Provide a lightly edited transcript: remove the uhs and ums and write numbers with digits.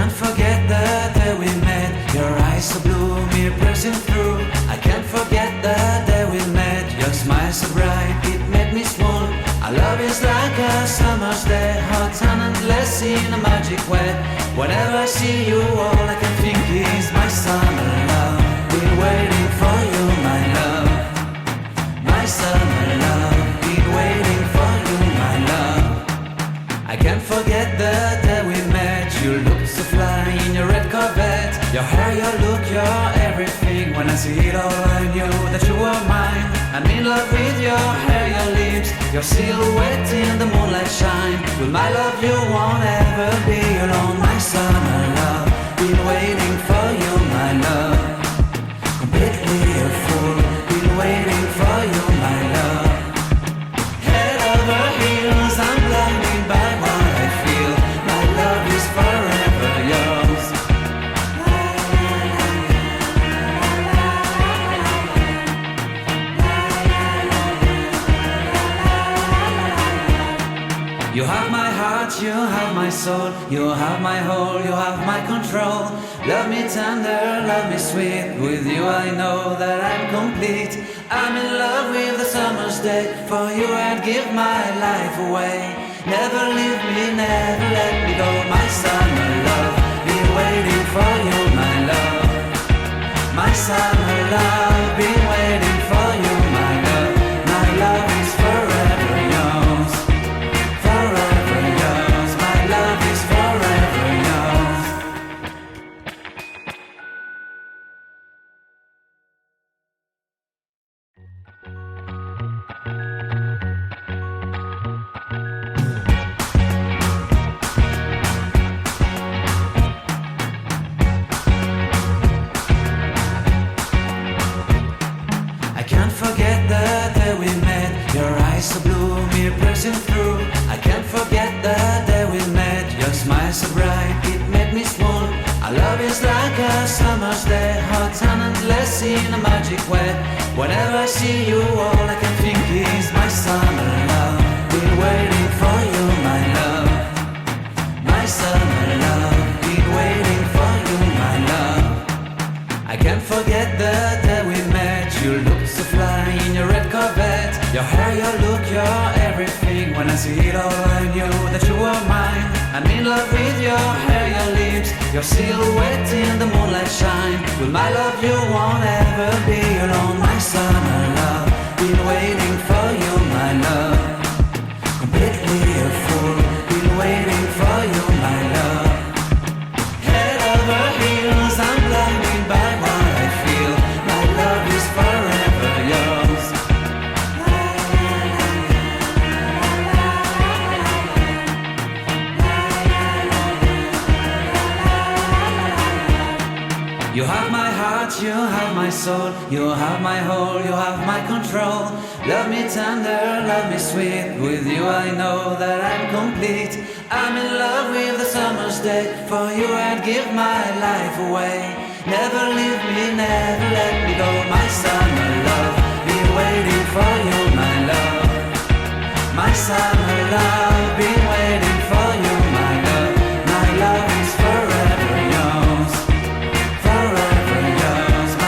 can't forget the day we met. Your eyes so blue, me pressing through. I can't forget the day we met. Your smile so bright, it made me swoon. Our love is like a summer's day, hot and endless in a magic way. Whenever I see you, all I can think is my summer love. Been waiting for you, my love. My summer love. Been waiting for you, my love. I can't forget the day we met. You looked so fly in your red Corvette. Your hair, your look, your everything. When I see it all, I knew that you were mine. I'm in love with your hair, your lips, your silhouette in the moonlight shine. With my love you won't ever be alone. My summer love, been waiting for you, my love. Completely a fool, been waiting for you, my love. Head over heels, I'm blinded by what I feel. My love is forever yours. You have my heart, you have my soul, you have my whole, you have my control. Love me tender, love me sweet. With you I know that I'm complete. I'm in love with the summer's day. For you I'd give my life away. Never leave me, never let me go. My summer love, been waiting for you, my love. My summer love, been waiting for you, my love. My love is forever yours. Forever yours, my love is forever yours. I can't forget the day we met. Your eyes so blue, me pressing through. I can't forget the day we met. Your smile so bright, it made me swoon. Our love is like a summer's day, hot and endless in a magic way. Whenever I see you, all I can think is my summer love. Been waiting for you, my love. My summer love. Been waiting for you, my love. I can't forget the day we met. You looked so fly in your red Corvette. Your hair, your look, your everything. When I see it all, I knew that you were mine. I'm in love with your hair, your lips, your silhouette in the moonlight shine. With my love you won't ever be alone. My summer love, been waiting for you, my love. Completely a fool, been waiting for you, my love. Head over heels, I'm blinded by what I feel. My love is forever yours. You have my heart, you have my soul, you have my whole, you have my control. Love me tender, love me sweet. With you I know that I'm complete. I'm in love with the summer's day. For you I'd give my life away. Never leave me, never let me go. My summer love, been waiting for you, my love. My summer love.